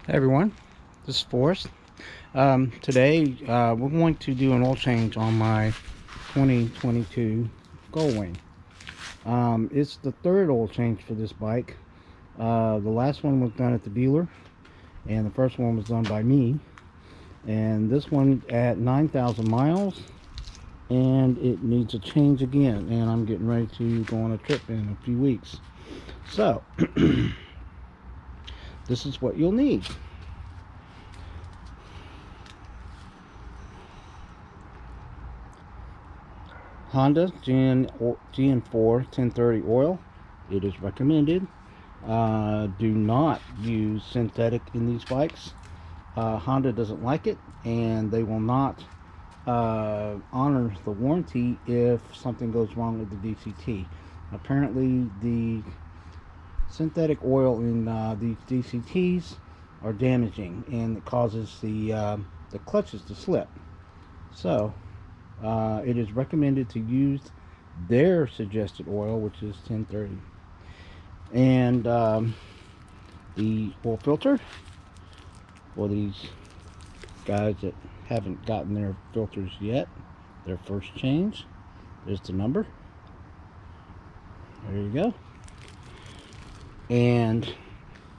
Hey everyone, this is Forrest. Today we're going to do an oil change on my 2022 Goldwing. It's the third oil change for this bike. The last one was done at the dealer, and the first one was done by me. And this one at 9,000 miles, and it needs a change again. And I'm getting ready to go on a trip in a few weeks. So, this is what you'll need. Honda GN4 1030 oil. It is recommended. Do not use synthetic in these bikes. Honda doesn't like it, and they will not honor the warranty if something goes wrong with the DCT. Apparently, the synthetic oil in these DCTs are damaging, and it causes the clutches to slip. So, it is recommended to use their suggested oil, which is 1030. And the oil filter for these guys that haven't gotten their filters yet, their first change, there's the number. There you go. And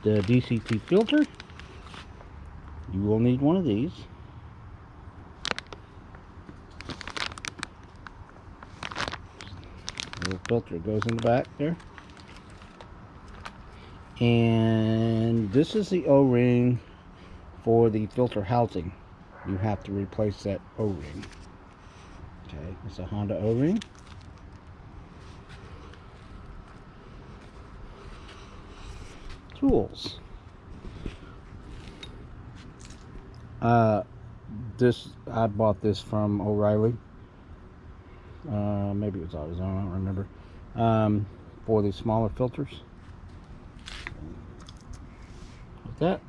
the DCT filter, you will need one of these. The filter goes in the back there. And this is the O-ring for the filter housing. You have to replace that O-ring. Okay, it's a Honda O-ring. Tools. I bought this from O'Reilly. Maybe it was AutoZone, I don't remember. For the smaller filters. Like that.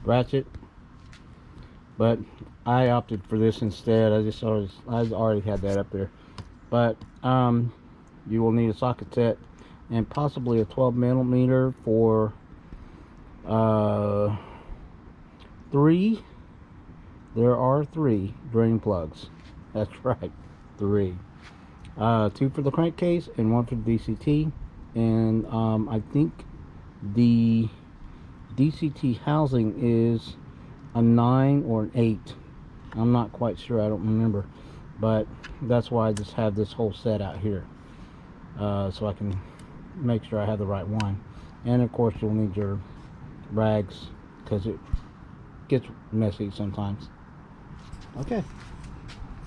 Ratchet. But I opted for this instead. I already had that up there. But you will need a socket set and possibly a 12 millimeter for three. There are 3 drain plugs. That's right, 3. 2 for the crankcase and 1 for the DCT. And I think the DCT housing is a 9 or an 8. I'm not quite sure, I don't remember. But that's why I just have this whole set out here. So I can make sure I have the right one. And of course you'll need your rags, because it gets messy sometimes. Okay,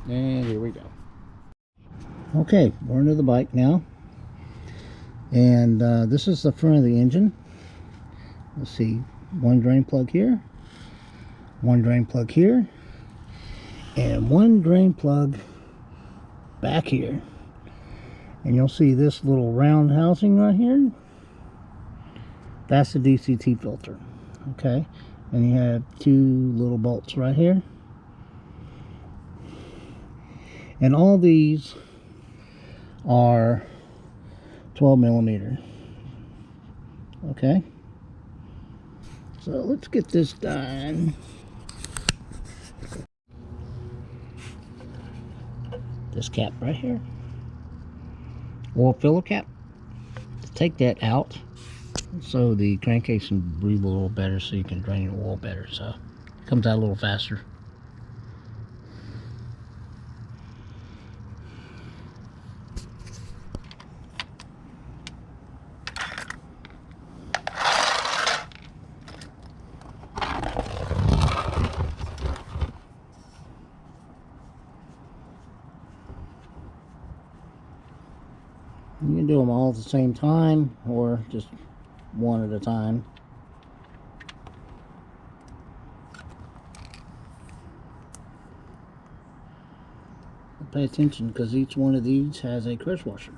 and here we go. Okay, we're into the bike now, and this is the front of the engine. Let's see, 1 drain plug here, 1 drain plug here, and 1 drain plug back here. And you'll see this little round housing right here. That's the DCT filter. Okay, and you have 2 little bolts right here. And all these are 12 millimeter. Okay, so let's get this done. This cap right here, oil filler cap. Take that out so the crankcase can breathe a little better, so you can drain your oil better, so it comes out a little faster. You can do them all at the same time, or just one at a time. Pay attention, because each one of these has a crush washer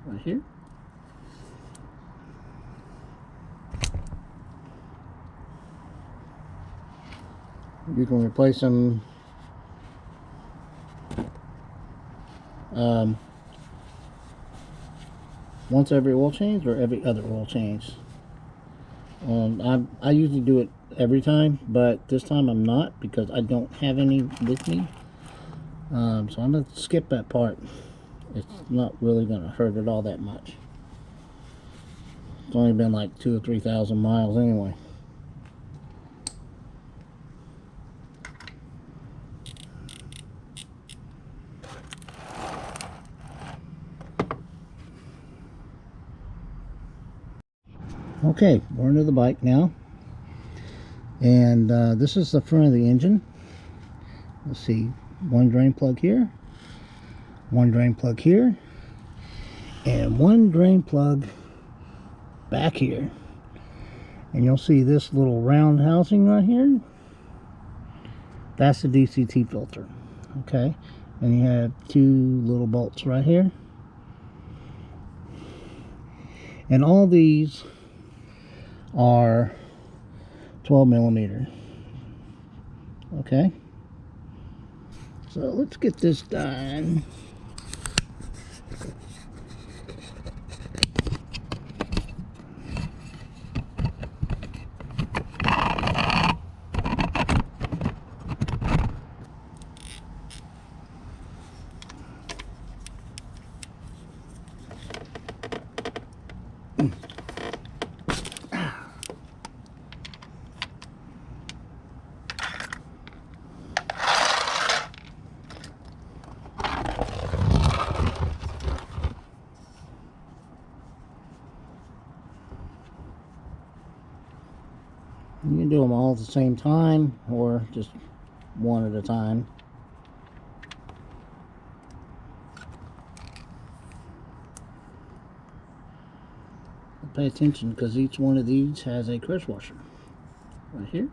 right here. You can replace them once every oil change or every other oil change. I usually do it every time, but this time I'm not because I don't have any with me. So I'm going to skip that part. It's not really going to hurt it all that much. It's only been like 2,000 or 3,000 miles anyway. Okay, we're into the bike now. And this is the front of the engine. Let's see, one drain plug here, one drain plug here, and one drain plug back here. And you'll see this little round housing right here. That's the DCT filter. Okay, and you have two little bolts right here. And all these are 12 millimeter. Okay, so let's get this done. You can do them all at the same time or just one at a time. Pay attention because each one of these has a crush washer right here.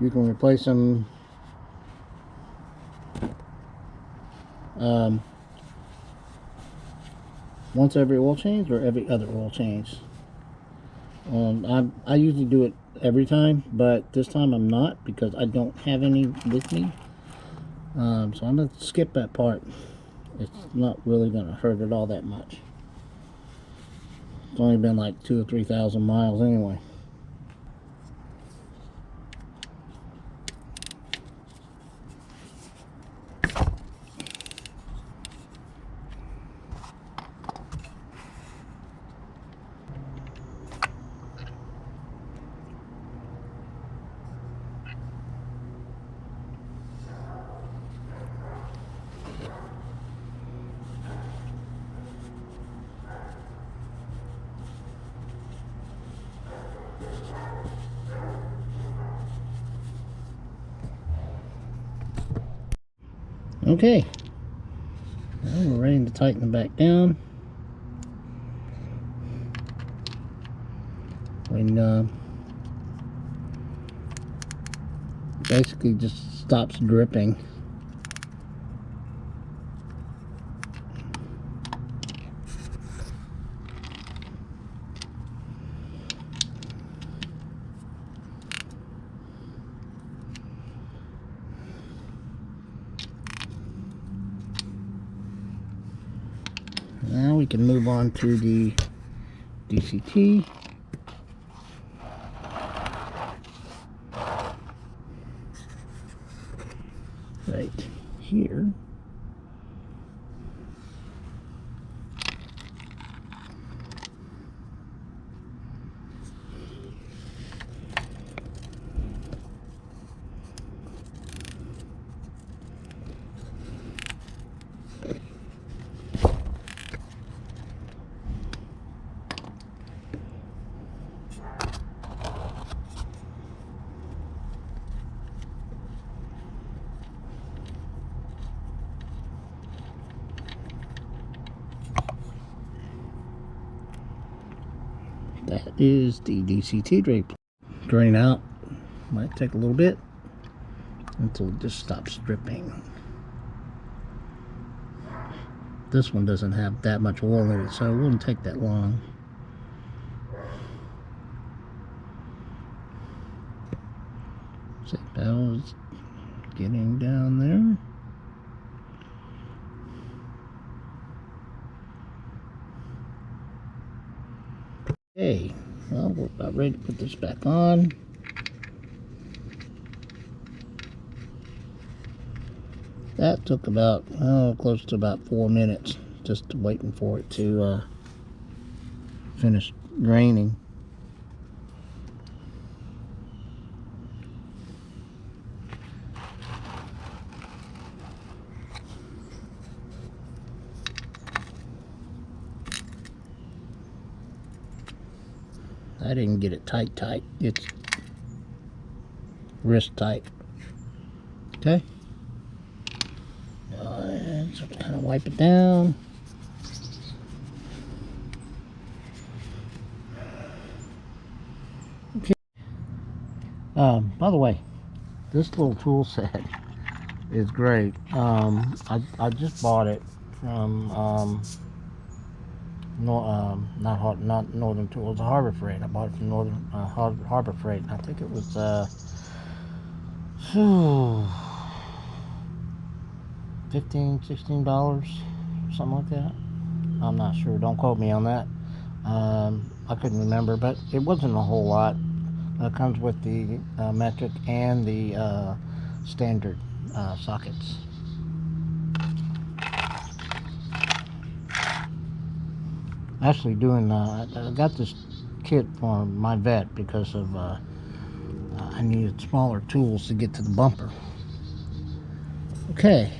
You can replace them once every oil change or every other oil change. I usually do it every time, but this time I'm not because I don't have any with me. So I'm going to skip that part. It's not really going to hurt it all that much. It's only been like 2,000 or 3,000 miles anyway. Okay, now we're ready to tighten it back down. When basically just stops dripping. Now we can move on to the DCT. Right here. That is the DCT drape. Drain out. Might take a little bit until it just stops dripping. This one doesn't have that much oil in it, so it wouldn't take that long. See, that was getting down there. Okay, well, we're about ready to put this back on. That took about, close to about 4 minutes, just waiting for it to finish draining. I didn't get it tight. It's wrist tight. Okay. And so kind of wipe it down. Okay. By the way, this little tool set is great. I just bought it from not Northern Tools, Harbor Freight. I bought it from Northern Harbor Freight. I think it was $15-16, something like that. I'm not sure. Don't quote me on that. I couldn't remember, but it wasn't a whole lot. It comes with the metric and the standard sockets. Actually I got this kit for my vet because of I needed smaller tools to get to the bumper. Okay,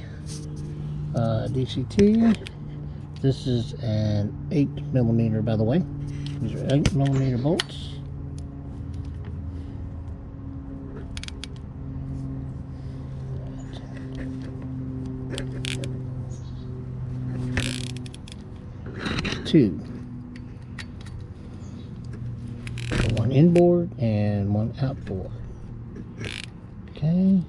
DCT. This is an 8mm, by the way. These are 8mm bolts. Two. One inboard and one outboard. Okay.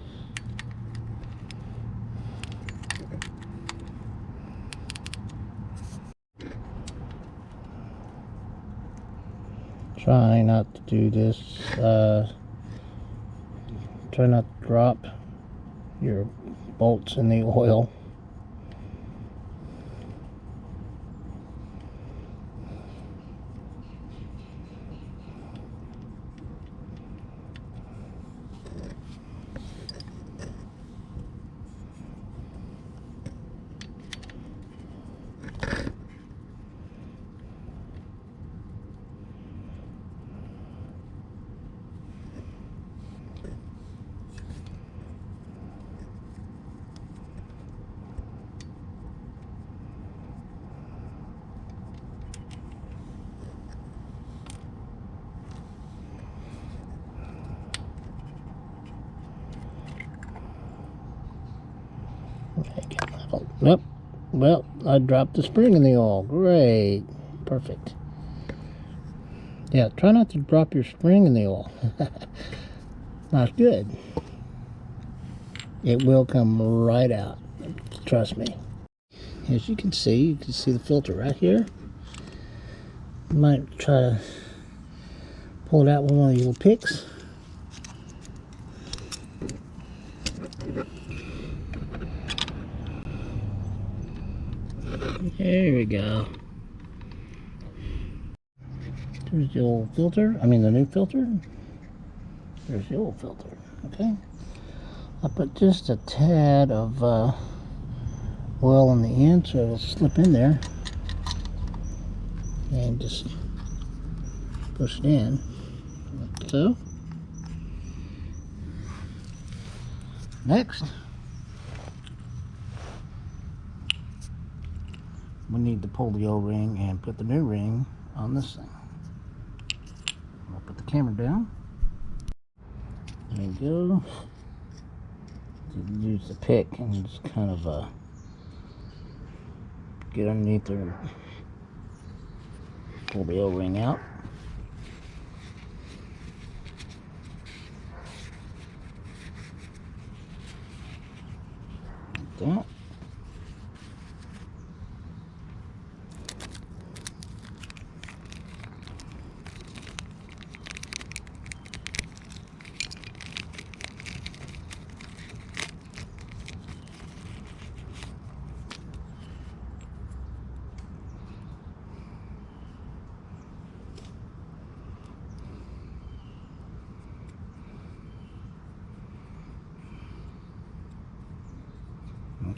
Try not to do this. Try not to drop your bolts in the oil. Yep. Well, I dropped the spring in the oil. Great. Perfect. Yeah, try not to drop your spring in the oil. Not good. It will come right out. Trust me. As you can see the filter right here. You might try to pull it out with one of these little picks. There we go. There's the old filter. I mean the new filter. There's the old filter. Okay. I put just a tad of oil on the end so it'll slip in there. And just push it in. Like so. Next, we need to pull the O-ring and put the new ring on this thing. I'll put the camera down. There you go. Use the pick and just kind of get underneath there and pull the O-ring out. Like that.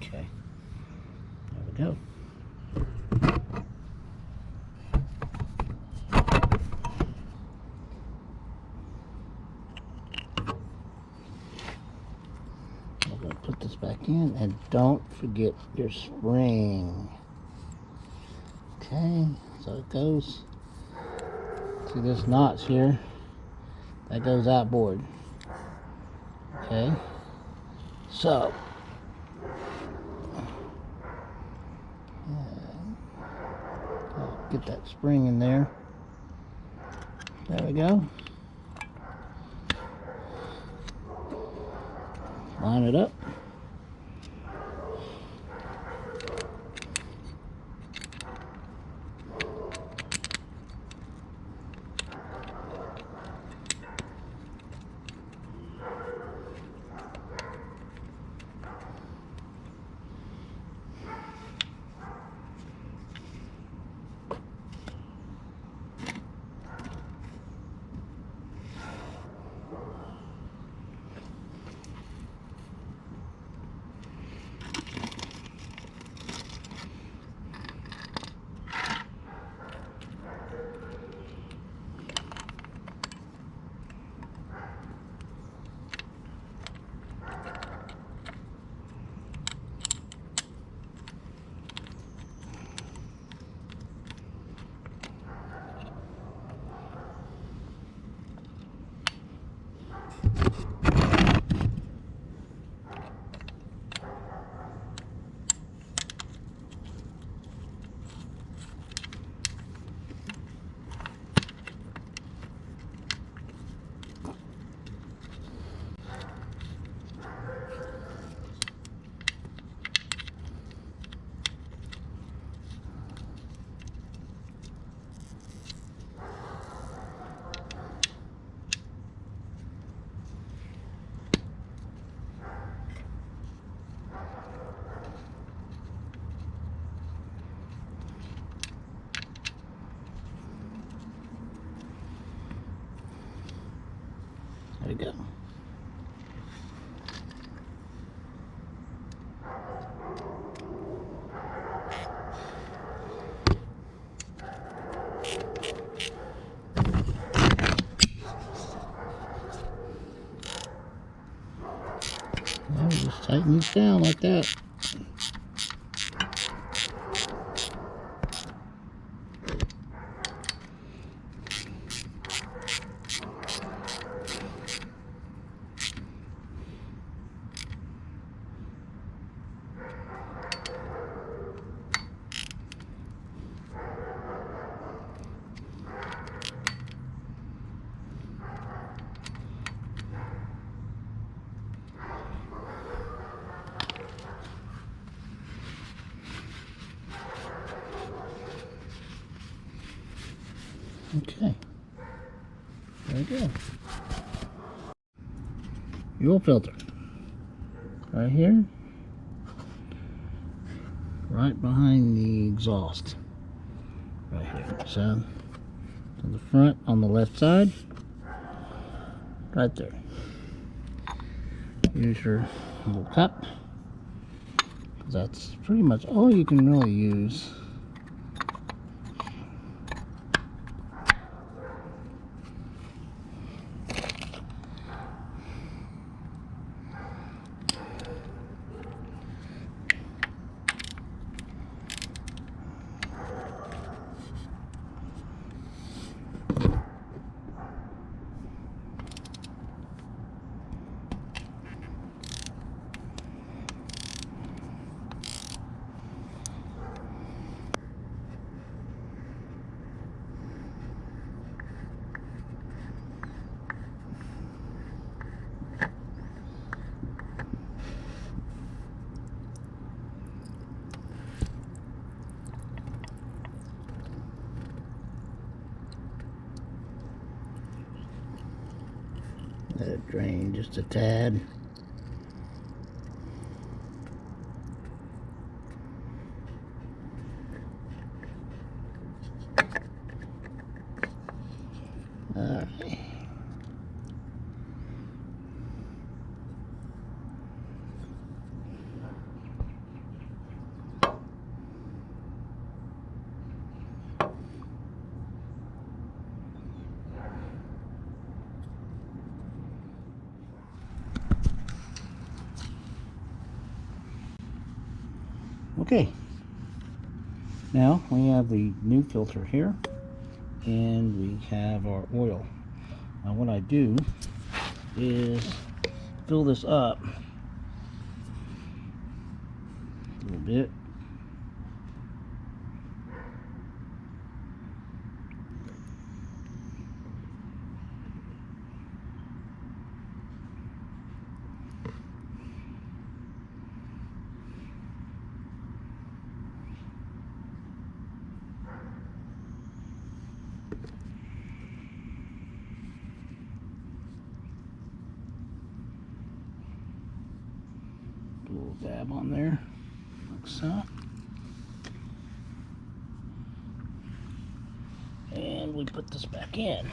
Okay, there we go. I'm going to put this back in, and don't forget your spring. Okay, so it goes. See this notch here? That goes outboard. Okay, so I'll get that spring in there. There we go. Line it up. There we go. Now just tighten these down like that. Okay, there we go. Fuel filter, right here, right behind the exhaust, right here. So, to the front on the left side, right there. Use your little cup, 'cause that's pretty much all you can really use. Let it drain just a tad. Alright. Okay, now we have the new filter here, and we have our oil. Now what I do is fill this up a little bit. A little dab on there, like so. And we put this back in.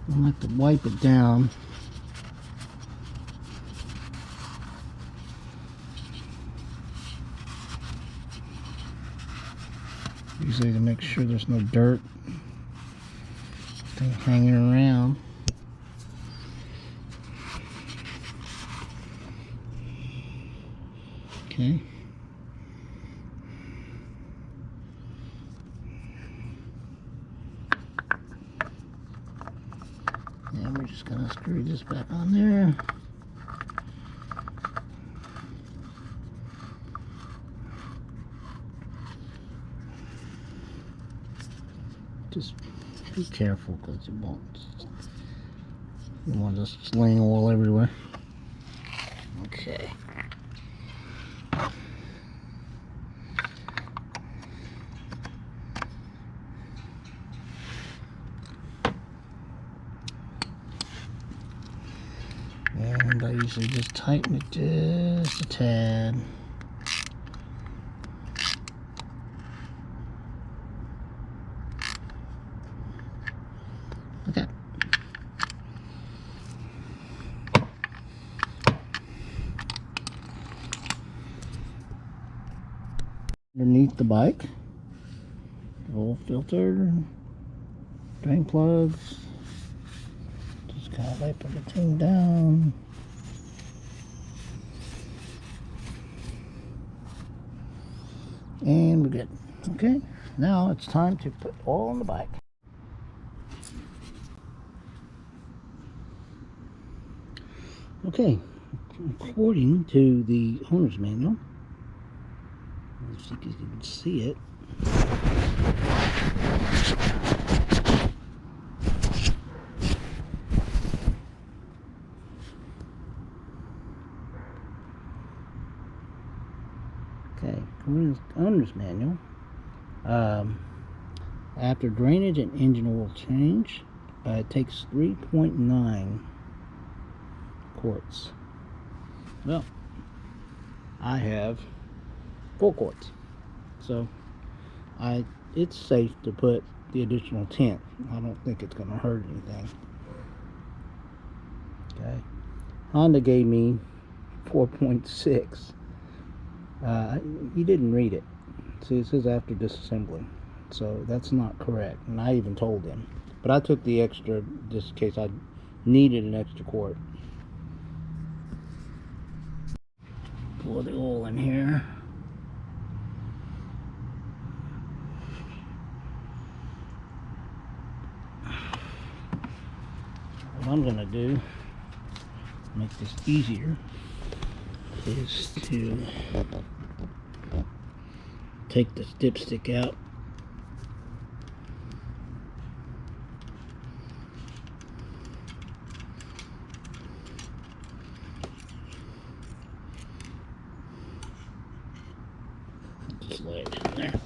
I like to wipe it down. Usually to make sure there's no dirt thing hanging around. Okay. And we're just gonna screw this back on there. Just be careful because you won't just sling oil everywhere. Okay. And I usually just tighten it just a tad. Okay. Underneath the bike, oil filter, drain plugs. Just kind of wipe everything down. And we're good. Okay, now it's time to put oil on the bike. Okay, according to the owner's manual, let's see if you can see it. Okay, according to the owner's manual, after drainage and engine oil change, it takes 3.9 quarts. Well, I have 4 quarts, so it's safe to put the additional 10. I don't think it's going to hurt anything. Okay, Honda gave me 4.6. He didn't read it. See, it says after disassembly, so that's not correct, and I even told him. But I took the extra just in case I needed an extra quart. Pour the oil in here. What I'm going to do, make this easier, is to take the dipstick out. Just lay it in there.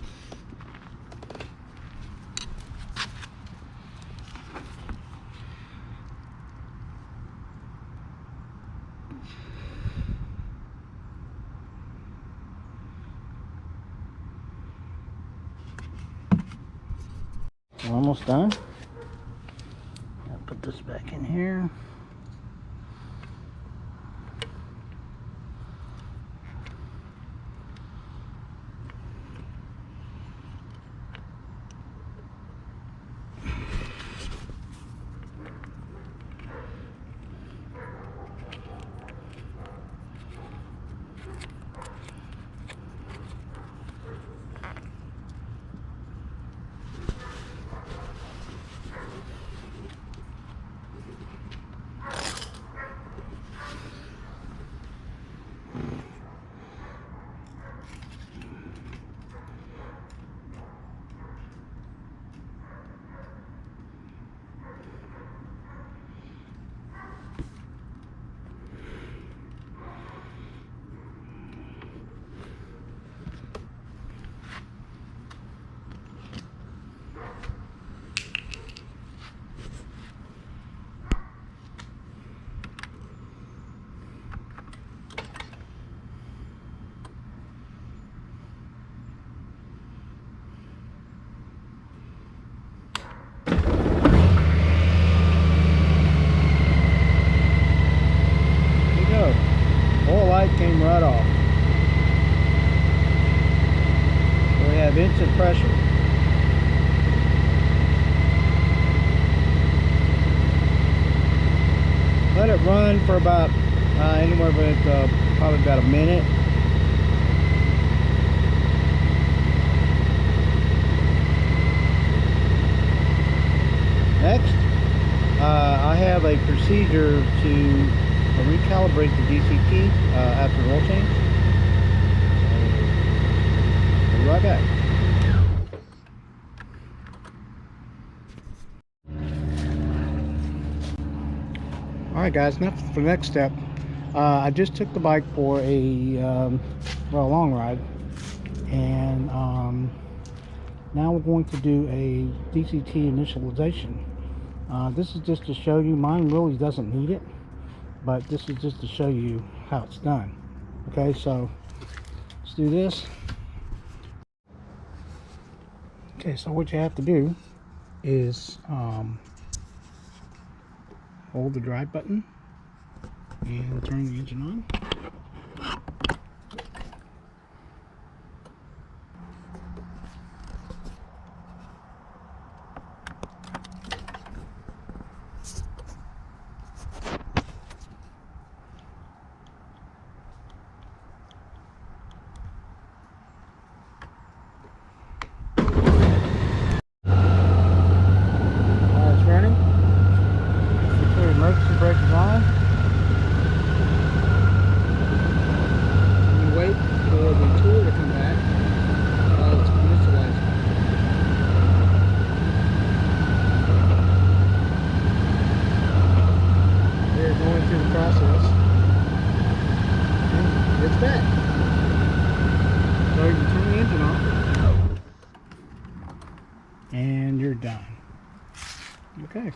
We're almost done. I'll put this back in here. came right off. So we have instant pressure. Let it run for about anywhere but probably about a minute. Next, I have a procedure to recalibrate the DCT after the oil change. I'll be right back. Alright guys, now for the next step. I just took the bike for a long ride, and now we're going to do a DCT initialization. This is just to show you, mine really doesn't need it, but this is just to show you how it's done. Okay, so let's do this. Okay, so what you have to do is hold the drive button and turn the engine on. It's running. The emergency brake is on. And you wait for the tool to come back while it's initializing. They're going through the process. And it's back. So you can turn the engine off. And you're done. Okay.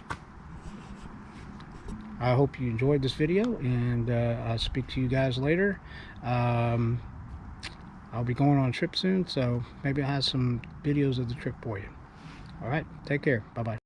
I hope you enjoyed this video, and I'll speak to you guys later. I'll be going on a trip soon, so maybe I'll have some videos of the trip for you. Alright, take care. Bye-bye.